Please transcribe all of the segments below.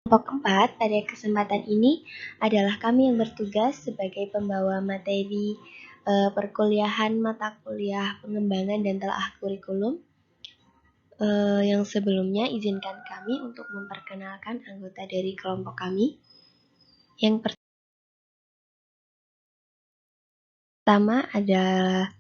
Kelompok 4 pada kesempatan ini adalah kami yang bertugas sebagai pembawa materi perkuliahan mata kuliah pengembangan dan telaah kurikulum. Yang sebelumnya izinkan kami untuk memperkenalkan anggota dari kelompok kami. Yang pertama adalah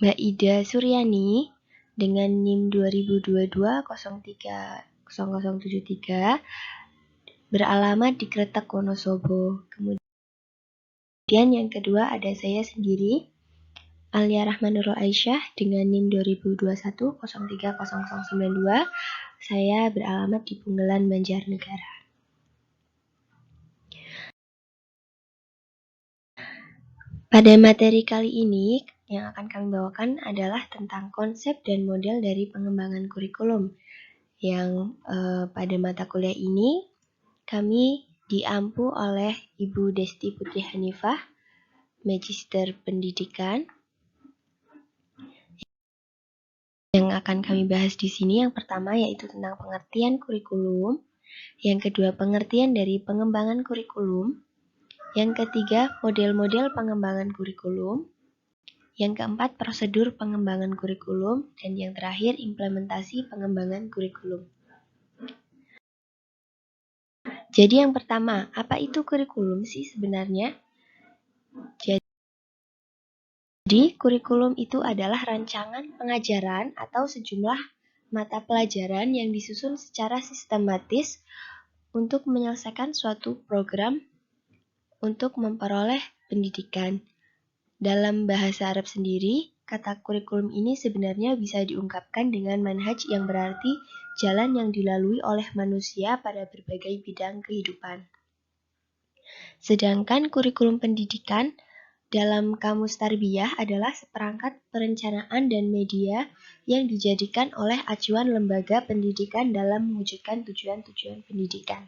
Mbak Ida Suryani dengan NIM 2022-030073 beralamat di Kretek Wonosobo. Kemudian yang kedua ada saya sendiri, Alia Rahmanurul Aisyah dengan NIM 2021-030092. Saya beralamat di Punggelan Banjarnegara. Pada materi kali ini yang akan kami bawakan adalah tentang konsep dan model dari pengembangan kurikulum. Yang pada mata kuliah ini kami diampu oleh Ibu Desti Putri Hanifah, Magister Pendidikan. Yang akan kami bahas di sini yang pertama yaitu tentang pengertian kurikulum, yang kedua pengertian dari pengembangan kurikulum, yang ketiga model-model pengembangan kurikulum, yang keempat prosedur pengembangan kurikulum, dan yang terakhir implementasi pengembangan kurikulum. Jadi yang pertama, apa itu kurikulum sih sebenarnya? Jadi kurikulum itu adalah rancangan pengajaran atau sejumlah mata pelajaran yang disusun secara sistematis untuk menyelesaikan suatu program untuk memperoleh pendidikan. Dalam bahasa Arab sendiri, kata kurikulum ini sebenarnya bisa diungkapkan dengan manhaj yang berarti jalan yang dilalui oleh manusia pada berbagai bidang kehidupan. Sedangkan kurikulum pendidikan dalam Kamus Tarbiyah adalah seperangkat perencanaan dan media yang dijadikan oleh acuan lembaga pendidikan dalam mewujudkan tujuan-tujuan pendidikan.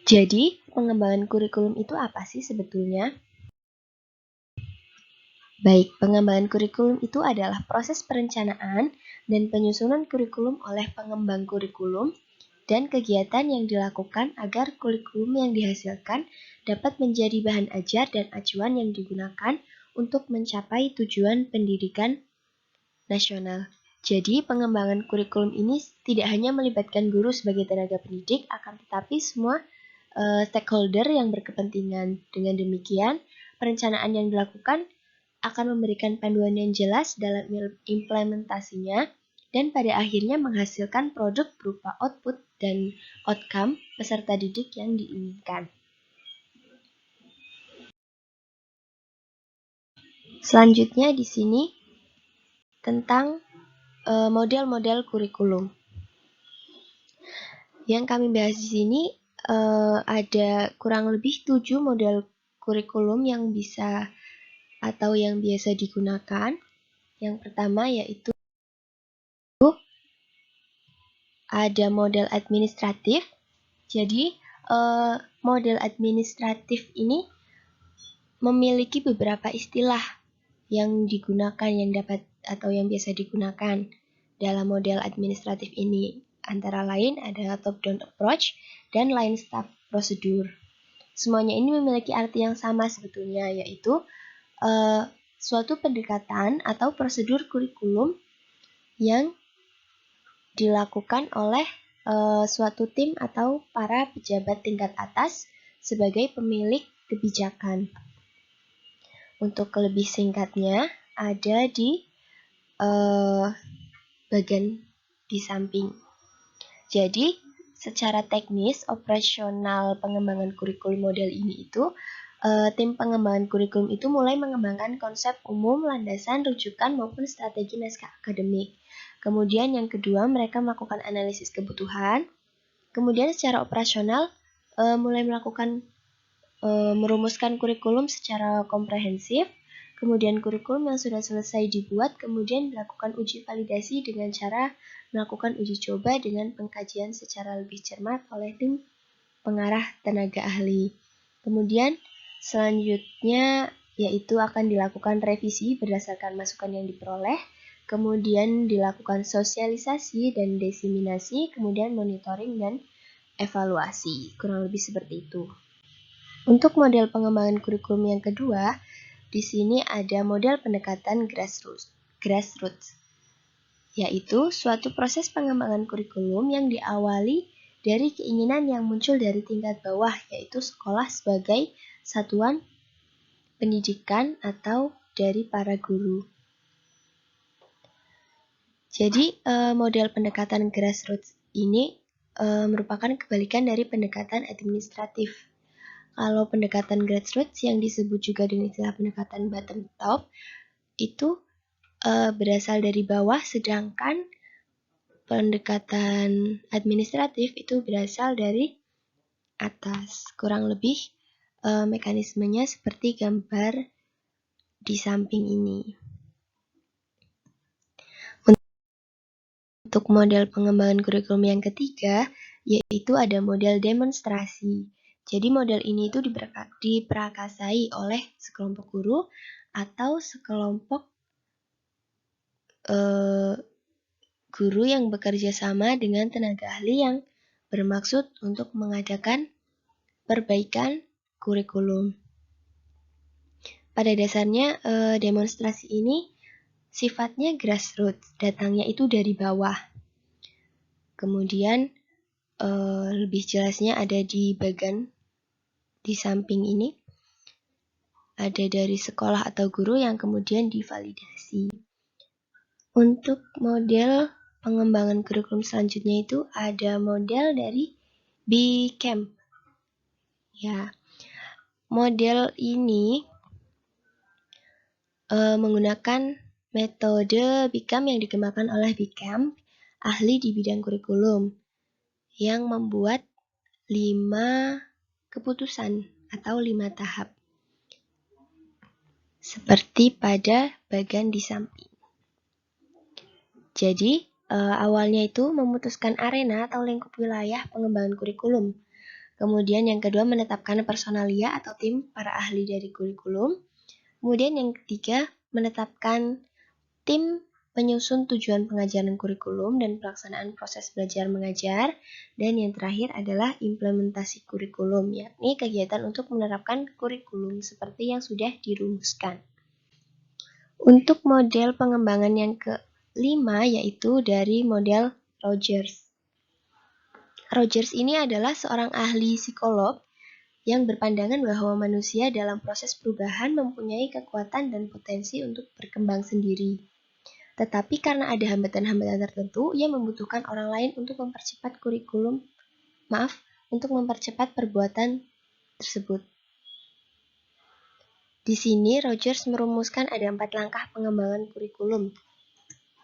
Jadi, pengembangan kurikulum itu apa sih sebetulnya? Baik, pengembangan kurikulum itu adalah proses perencanaan dan penyusunan kurikulum oleh pengembang kurikulum dan kegiatan yang dilakukan agar kurikulum yang dihasilkan dapat menjadi bahan ajar dan acuan yang digunakan untuk mencapai tujuan pendidikan nasional. Jadi, pengembangan kurikulum ini tidak hanya melibatkan guru sebagai tenaga pendidik, akan tetapi semua stakeholder yang berkepentingan. Dengan demikian, perencanaan yang dilakukan akan memberikan panduan yang jelas dalam implementasinya dan pada akhirnya menghasilkan produk berupa output dan outcome peserta didik yang diinginkan. Selanjutnya di sini tentang model-model kurikulum. Yang kami bahas di sini ada kurang lebih 7 model kurikulum yang bisa atau yang biasa digunakan. Yang pertama yaitu ada model administratif. Jadi model administratif ini memiliki beberapa istilah yang digunakan, yang dapat atau yang biasa digunakan dalam model administratif ini. Antara lain ada top-down approach dan line step prosedur. Semuanya ini memiliki arti yang sama sebetulnya, yaitu suatu pendekatan atau prosedur kurikulum yang dilakukan oleh suatu tim atau para pejabat tingkat atas sebagai pemilik kebijakan. Untuk lebih singkatnya ada di bagian di samping. Jadi, secara teknis operasional pengembangan kurikulum model ini itu tim pengembangan kurikulum itu mulai mengembangkan konsep umum, landasan, rujukan maupun strategi naskah akademik. Kemudian yang kedua, mereka melakukan analisis kebutuhan. Kemudian secara operasional mulai melakukan merumuskan kurikulum secara komprehensif. Kemudian kurikulum yang sudah selesai dibuat, kemudian dilakukan uji validasi dengan cara melakukan uji coba dengan pengkajian secara lebih cermat oleh tim pengarah tenaga ahli. Kemudian selanjutnya yaitu akan dilakukan revisi berdasarkan masukan yang diperoleh. kemudian dilakukan sosialisasi dan diseminasi, kemudian monitoring dan evaluasi. Kurang lebih seperti itu. Untuk model pengembangan kurikulum yang kedua, di sini ada model pendekatan grassroots, yaitu suatu proses pengembangan kurikulum yang diawali dari keinginan yang muncul dari tingkat bawah, yaitu sekolah sebagai satuan pendidikan atau dari para guru. Jadi, model pendekatan grassroots ini merupakan kebalikan dari pendekatan administratif. Kalau pendekatan grassroots yang disebut juga dengan istilah pendekatan bottom top, itu berasal dari bawah, sedangkan pendekatan administratif itu berasal dari atas. Kurang lebih mekanismenya seperti gambar di samping ini. Untuk model pengembangan kurikulum yang ketiga, yaitu ada model demonstrasi. Jadi model ini itu diperakasai oleh sekelompok guru atau sekelompok guru yang bekerja sama dengan tenaga ahli yang bermaksud untuk mengadakan perbaikan kurikulum. Pada dasarnya demonstrasi ini sifatnya grassroots, datangnya itu dari bawah. Kemudian lebih jelasnya ada di bagian di samping ini. Ada dari sekolah atau guru yang kemudian divalidasi. Untuk model pengembangan kurikulum selanjutnya itu ada model dari B-Camp. Ya, model ini menggunakan metode B-Camp yang dikembangkan oleh B-Camp, ahli di bidang kurikulum, yang membuat 5 keputusan atau 5 tahap. Seperti pada bagian di samping. Jadi, awalnya itu memutuskan arena atau lingkup wilayah pengembangan kurikulum. Kemudian yang kedua menetapkan personalia atau tim para ahli dari kurikulum. Kemudian yang ketiga menetapkan tim penyusun tujuan pengajaran kurikulum dan pelaksanaan proses belajar mengajar. Dan yang terakhir adalah implementasi kurikulum, yakni kegiatan untuk menerapkan kurikulum seperti yang sudah dirumuskan. Untuk model pengembangan yang kelima yaitu dari model Rogers. Rogers ini adalah seorang ahli psikolog yang berpandangan bahwa manusia dalam proses perubahan mempunyai kekuatan dan potensi untuk berkembang sendiri. Tetapi karena ada hambatan-hambatan tertentu, ia membutuhkan orang lain untuk mempercepat untuk mempercepat perbuatan tersebut. Di sini Rogers merumuskan ada 4 langkah pengembangan kurikulum.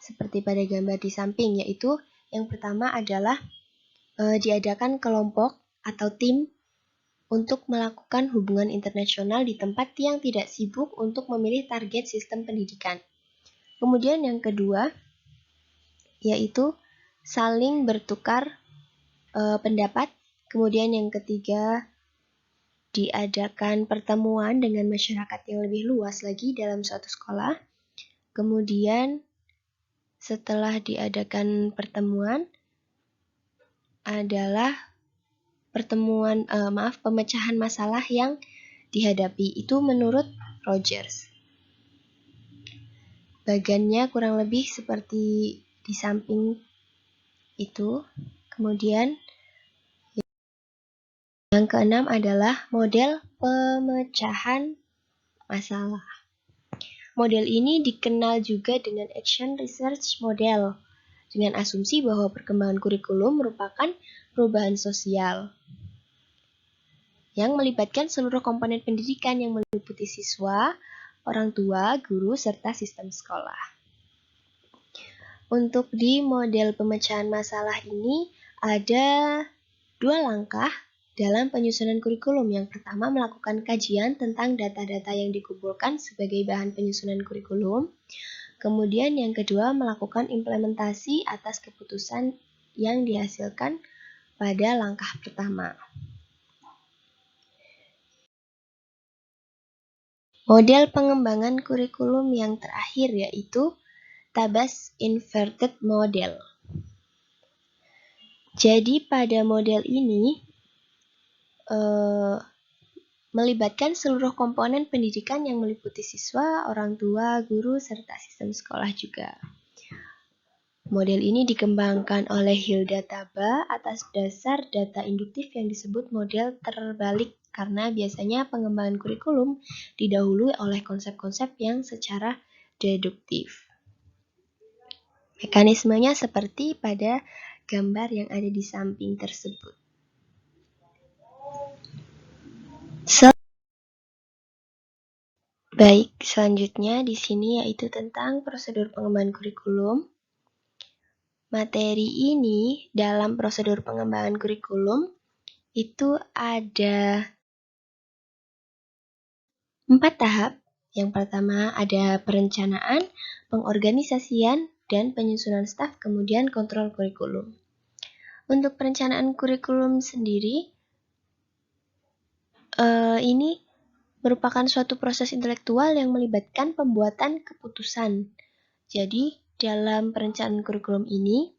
Seperti pada gambar di samping, yaitu yang pertama adalah diadakan kelompok atau tim untuk melakukan hubungan internasional di tempat yang tidak sibuk untuk memilih target sistem pendidikan. Kemudian yang kedua, yaitu saling bertukar pendapat. Kemudian yang ketiga, diadakan pertemuan dengan masyarakat yang lebih luas lagi dalam suatu sekolah. Kemudian setelah diadakan pertemuan adalah pemecahan masalah yang dihadapi. Itu menurut Rogers. Bagannya kurang lebih seperti di samping itu. Kemudian yang keenam adalah model pemecahan masalah. Model ini dikenal juga dengan Action Research Model, dengan asumsi bahwa perkembangan kurikulum merupakan perubahan sosial yang melibatkan seluruh komponen pendidikan yang meliputi siswa, orang tua, guru, serta sistem sekolah. Untuk di model pemecahan masalah ini ada 2 langkah dalam penyusunan kurikulum. Yang pertama melakukan kajian tentang data-data yang dikumpulkan sebagai bahan penyusunan kurikulum. Kemudian yang kedua melakukan implementasi atas keputusan yang dihasilkan pada langkah pertama. Model pengembangan kurikulum yang terakhir yaitu Tabas Inverted Model. Jadi pada model ini melibatkan seluruh komponen pendidikan yang meliputi siswa, orang tua, guru, serta sistem sekolah juga. Model ini dikembangkan oleh Hilda Taba atas dasar data induktif yang disebut model terbalik karena biasanya pengembangan kurikulum didahului oleh konsep-konsep yang secara deduktif. Mekanismenya seperti pada gambar yang ada di samping tersebut. Baik, selanjutnya di sini yaitu tentang prosedur pengembangan kurikulum. Materi ini dalam prosedur pengembangan kurikulum itu ada 4 tahap. Yang pertama ada perencanaan, pengorganisasian, dan penyusunan staf, kemudian kontrol kurikulum. Untuk perencanaan kurikulum sendiri, ini merupakan suatu proses intelektual yang melibatkan pembuatan keputusan. Jadi, dalam perencanaan kurikulum ini,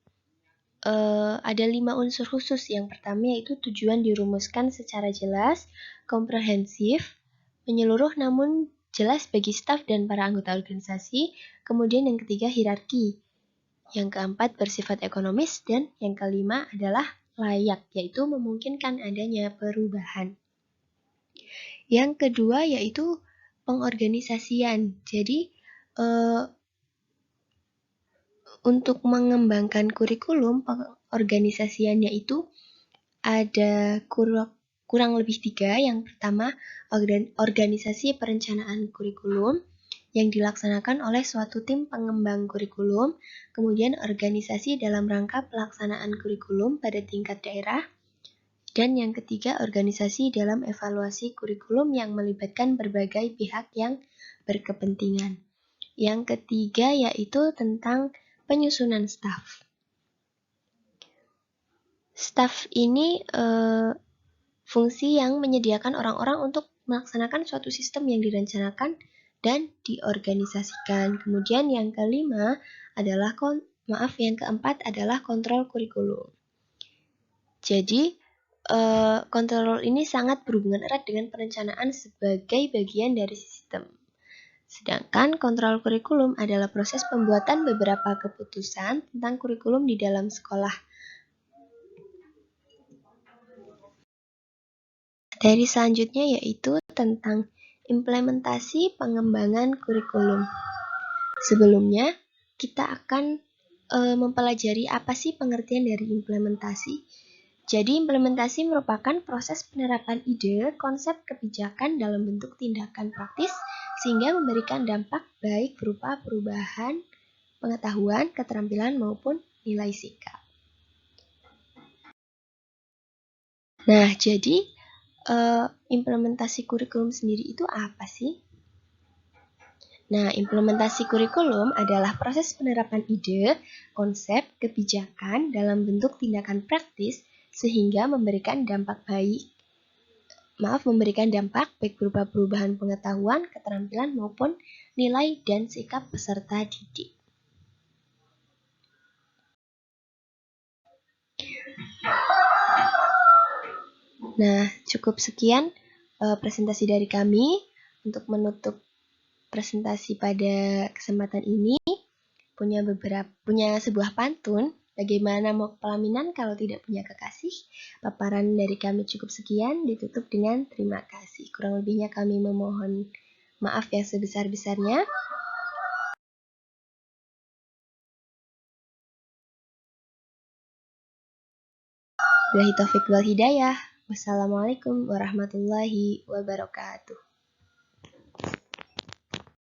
ada 5 unsur khusus. Yang pertama yaitu tujuan dirumuskan secara jelas, komprehensif, menyeluruh namun jelas bagi staf dan para anggota organisasi. Kemudian yang ketiga hierarki. Yang keempat bersifat ekonomis, dan yang kelima adalah layak, yaitu memungkinkan adanya perubahan. Yang kedua yaitu pengorganisasian. Jadi untuk mengembangkan kurikulum, pengorganisasiannya itu ada kurang lebih 3. Yang pertama, organisasi perencanaan kurikulum yang dilaksanakan oleh suatu tim pengembang kurikulum, kemudian organisasi dalam rangka pelaksanaan kurikulum pada tingkat daerah, dan yang ketiga, organisasi dalam evaluasi kurikulum yang melibatkan berbagai pihak yang berkepentingan. Yang ketiga yaitu tentang penyusunan staf. Staf ini fungsi yang menyediakan orang-orang untuk melaksanakan suatu sistem yang direncanakan dan diorganisasikan. Kemudian yang kelima adalah yang keempat adalah kontrol kurikulum. Jadi kontrol ini sangat berhubungan erat dengan perencanaan sebagai bagian dari sistem. Sedangkan kontrol kurikulum adalah proses pembuatan beberapa keputusan tentang kurikulum di dalam sekolah. Materi selanjutnya yaitu tentang implementasi pengembangan kurikulum. Sebelumnya, kita akan mempelajari apa sih pengertian dari implementasi. Jadi, implementasi merupakan proses penerapan ide, konsep kebijakan dalam bentuk tindakan praktis sehingga memberikan dampak baik berupa perubahan pengetahuan, keterampilan, maupun nilai sikap. Nah, jadi implementasi kurikulum sendiri itu apa sih? Nah, implementasi kurikulum adalah proses penerapan ide, konsep, kebijakan dalam bentuk tindakan praktis sehingga memberikan dampak baik berupa perubahan pengetahuan, keterampilan, maupun nilai dan sikap peserta didik. Nah, cukup sekian presentasi dari kami. Untuk menutup presentasi pada kesempatan ini, punya sebuah pantun. Bagaimana mau pelaminan kalau tidak punya kekasih? Paparan dari kami cukup sekian, ditutup dengan terima kasih. Kurang lebihnya kami memohon maaf yang sebesar-besarnya. Billahi taufiq wal hidayah. Wassalamualaikum warahmatullahi wabarakatuh.